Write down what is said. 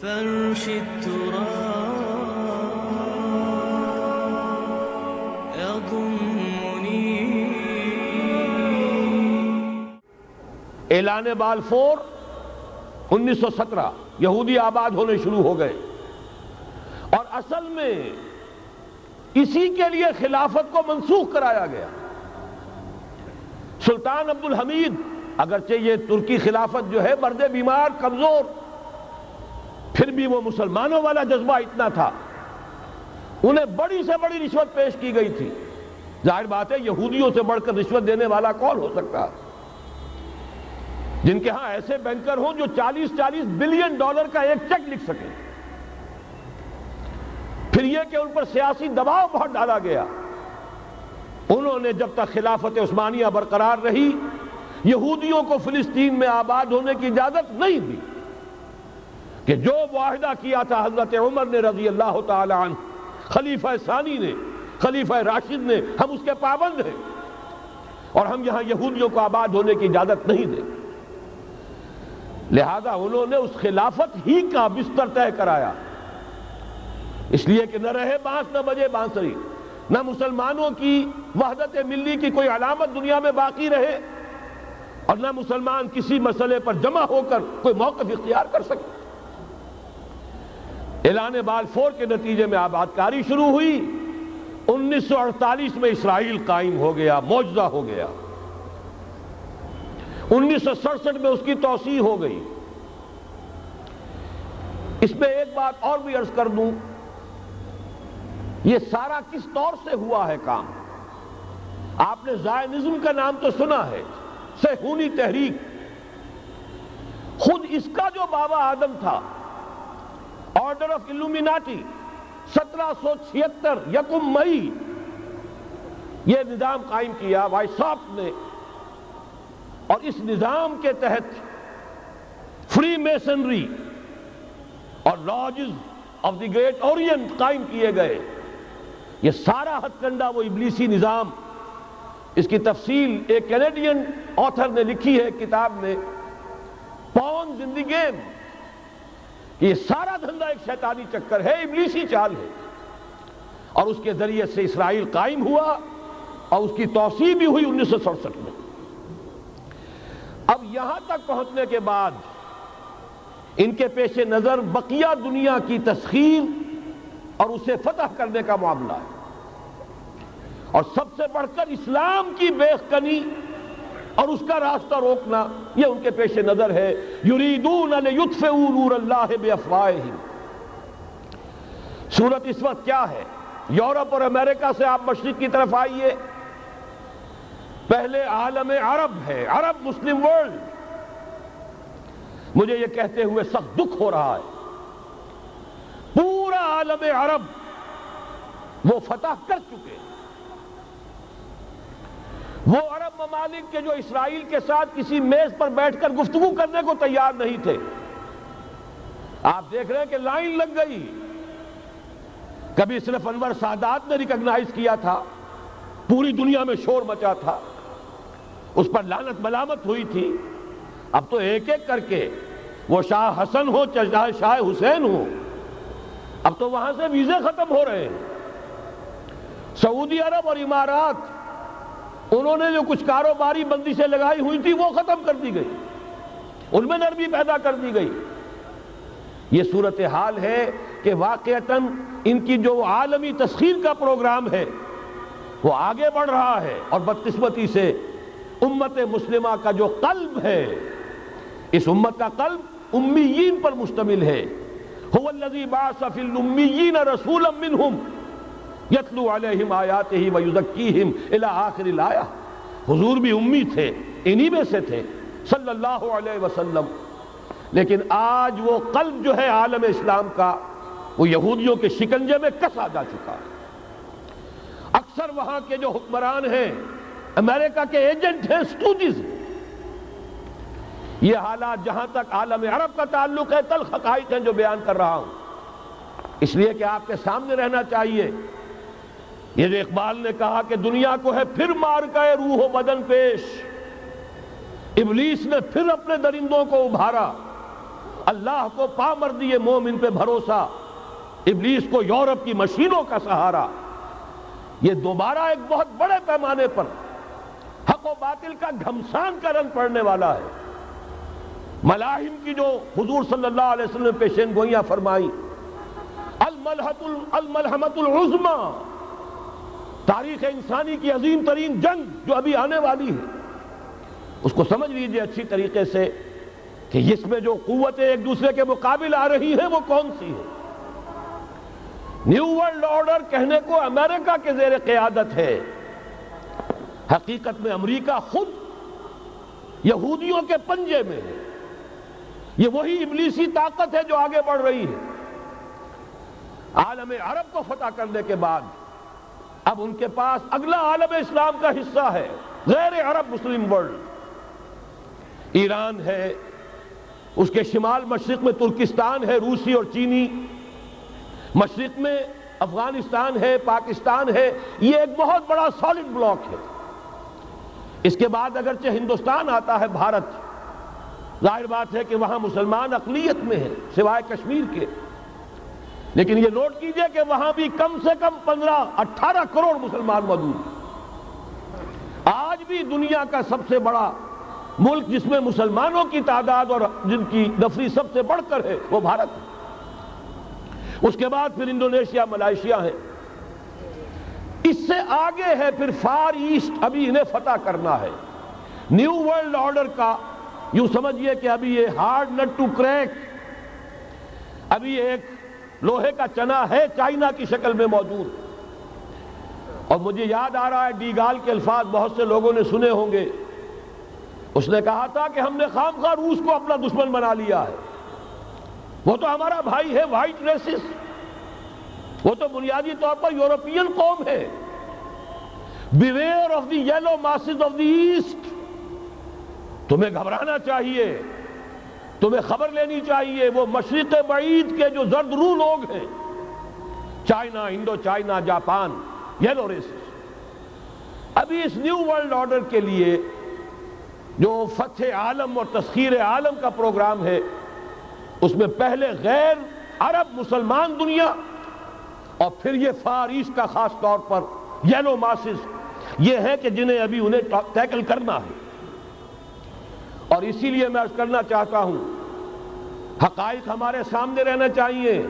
فرش التراب يضمني. اعلان بالفور 1917 یہودی آباد ہونے شروع ہو گئے، اور اصل میں اسی کے لیے خلافت کو منسوخ کرایا گیا. سلطان عبد الحمید، اگرچہ یہ ترکی خلافت جو ہے مرد بیمار کمزور، پھر بھی وہ مسلمانوں والا جذبہ اتنا تھا، انہیں بڑی سے بڑی رشوت پیش کی گئی تھی. ظاہر بات ہے یہودیوں سے بڑھ کر رشوت دینے والا کون ہو سکتا، جن کے ہاں ایسے بینکر ہوں جو 40 بلین ڈالر کا ایک چیک لکھ سکیں. پھر یہ کہ ان پر سیاسی دباؤ بہت ڈالا گیا. انہوں نے جب تک خلافت عثمانیہ برقرار رہی یہودیوں کو فلسطین میں آباد ہونے کی اجازت نہیں دی، کہ جو معاہدہ کیا تھا حضرت عمر نے رضی اللہ تعالی عنہ، خلیفہ ثانی نے، خلیفہ راشد نے، ہم اس کے پابند ہیں اور ہم یہاں یہودیوں کو آباد ہونے کی اجازت نہیں دیں. لہذا انہوں نے اس خلافت ہی کا بستر طے کرایا، اس لیے کہ نہ رہے بانس نہ بجے بانسری، نہ مسلمانوں کی وحدت ملی کی کوئی علامت دنیا میں باقی رہے، اور نہ مسلمان کسی مسئلے پر جمع ہو کر کوئی موقف اختیار کر سکے. اعلان بالفور کے نتیجے میں آباد کاری شروع ہوئی. 1948 میں اسرائیل قائم ہو گیا، معجزہ ہو گیا. 1967 میں اس کی توسیع ہو گئی. اس میں ایک بات اور بھی عرض کر دوں، یہ سارا کس طور سے ہوا ہے کام؟ آپ نے زائنزم کا نام تو سنا ہے، صہیونی تحریک. خود اس کا جو بابا آدم تھا، آرڈر آف الومیناٹی، 1776 یکم مئی یہ نظام قائم کیا وائساپ نے، اور اس نظام کے تحت فری میسنری اور lodges of the great Orient قائم کیے گئے. یہ سارا ہتھ کنڈا وہ ابلیسی نظام، اس کی تفصیل ایک کینیڈین آتھر نے لکھی ہے کتاب میں، پاونز ان دی گیم. یہ سارا دھندا ایک شیطانی چکر ہے، ابلیسی چال ہے، اور اس کے ذریعے سے اسرائیل قائم ہوا اور اس کی توسیع بھی ہوئی 1967 میں. اب یہاں تک پہنچنے کے بعد ان کے پیش نظر بقیہ دنیا کی تسخیر اور اسے فتح کرنے کا معاملہ ہے، اور سب سے بڑھ کر اسلام کی بیخکنی اور اس کا راستہ روکنا یہ ان کے پیش نظر ہے. یریدون لیطفئوا نور اللہ بافواہہم. صورت اس وقت کیا ہے؟ یورپ اور امریکہ سے آپ مشرق کی طرف آئیے، پہلے عالم عرب ہے، عرب مسلم ورلڈ. مجھے یہ کہتے ہوئے سخت دکھ ہو رہا ہے، پورا عالم عرب وہ فتح کر چکے. وہ عرب ممالک کے جو اسرائیل کے ساتھ کسی میز پر بیٹھ کر گفتگو کرنے کو تیار نہیں تھے، آپ دیکھ رہے ہیں کہ لائن لگ گئی. کبھی صرف انور سادات نے ریکگنائز کیا تھا، پوری دنیا میں شور مچا تھا، اس پر لعنت ملامت ہوئی تھی. اب تو ایک ایک کر کے وہ شاہ حسن ہو چاہے شاہ حسین ہو، اب تو وہاں سے ویزے ختم ہو رہے ہیں. سعودی عرب اور امارات، انہوں نے جو کچھ کاروباری بندشیں لگائی ہوئی تھی وہ ختم کر دی گئی، ان میں نرمی پیدا کر دی گئی. یہ صورتحال ہے کہ واقعتاً ان کی جو عالمی تسخیر کا پروگرام ہے وہ آگے بڑھ رہا ہے، اور بدقسمتی سے امت مسلمہ کا جو قلب ہے، اس امت کا قلب امیین پر مشتمل ہے. هو الذی بعث فی الامیین رسولا منہم یتلو علیہم آیاتہ ویزکیہم الی آخر الآیہ. حضور بھی امی تھے، انہی میں سے تھے صلی اللہ علیہ وسلم. لیکن آج وہ قلب جو ہے عالم اسلام کا، وہ یہودیوں کے شکنجے میں کسا جا چکا ہے. اکثر وہاں کے جو حکمران ہیں امریکہ کے ایجنٹ ہیں، سٹوجز. یہ حالات جہاں تک عالم عرب کا تعلق ہے تلخ حقائق ہیں جو بیان کر رہا ہوں، اس لیے کہ آپ کے سامنے رہنا چاہیے. یہ جو اقبال نے کہا کہ دنیا کو ہے پھر مار گئے روح و بدن پیش، ابلیس نے پھر اپنے درندوں کو ابھارا اللہ کو پامردی مومن پہ بھروسہ، ابلیس کو یورپ کی مشینوں کا سہارا، یہ دوبارہ ایک بہت بڑے پیمانے پر حق و باطل کا گھمسان کا رنگ پڑنے والا ہے۔ ملاحم کی جو حضور صلی اللہ علیہ وسلم نے پیشین گوئیاں فرمائی، الملحمۃ العظمیٰ، تاریخ انسانی کی عظیم ترین جنگ جو ابھی آنے والی ہے، اس کو سمجھ لیجئے اچھی طریقے سے کہ اس میں جو قوتیں ایک دوسرے کے مقابل آ رہی ہیں وہ کون سی ہیں۔ نیو ورلڈ آرڈر کہنے کو امریکہ کے زیر قیادت ہے، حقیقت میں امریکہ خود یہودیوں کے پنجے میں ہے۔ یہ وہی ابلیسی طاقت ہے جو آگے بڑھ رہی ہے۔ عالم عرب کو فتح کرنے کے بعد اب ان کے پاس اگلا عالم اسلام کا حصہ ہے، غیر عرب مسلم ورلڈ۔ ایران ہے، اس کے شمال مشرق میں ترکستان ہے، روسی اور چینی، مشرق میں افغانستان ہے، پاکستان ہے، یہ ایک بہت بڑا سالڈ بلاک ہے۔ اس کے بعد اگرچہ ہندوستان آتا ہے، بھارت، ظاہر بات ہے کہ وہاں مسلمان اقلیت میں ہیں سوائے کشمیر کے، لیکن یہ نوٹ کیجئے کہ وہاں بھی کم سے کم 15-18 کروڑ مسلمان موجود ہیں۔ آج بھی دنیا کا سب سے بڑا ملک جس میں مسلمانوں کی تعداد اور جن کی نفری سب سے بڑھ کر ہے وہ بھارت ہے۔ اس کے بعد پھر انڈونیشیا، ملائیشیا ہے، اس سے آگے ہے پھر فار ایسٹ، ابھی انہیں فتح کرنا ہے۔ نیو ورلڈ آرڈر کا یوں سمجھئے کہ ابھی یہ ہارڈ نٹ ٹو کریک، ابھی ایک لوہے کا چنا ہے چائنا کی شکل میں موجود۔ اور مجھے یاد آ رہا ہے ڈی گال کے الفاظ بہت سے لوگوں نے سنے ہوں گے، اس نے کہا تھا کہ ہم نے خام خواہ روس کو اپنا دشمن بنا لیا ہے، وہ تو ہمارا بھائی ہے، وائٹ ریسس، وہ تو بنیادی طور پر یورپین قوم ہے۔ Beware of the yellow masses of the east, تمہیں گھبرانا چاہیے، تمہیں خبر لینی چاہیے، وہ مشرق بعید کے جو زرد رو لوگ ہیں، China, Indochina, Japan, yellow races. ابھی اس نیو ورلڈ آرڈر کے لیے جو فتح عالم اور تسخیر عالم کا پروگرام ہے، اس میں پہلے غیر عرب مسلمان دنیا اور پھر یہ فار ایسٹ کا خاص طور پر یلو ماسز، یہ ہے کہ جنہیں ابھی انہیں ٹیکل کرنا ہے۔ اور اسی لیے میں عرض کرنا چاہتا ہوں، حقائق ہمارے سامنے رہنا چاہیے۔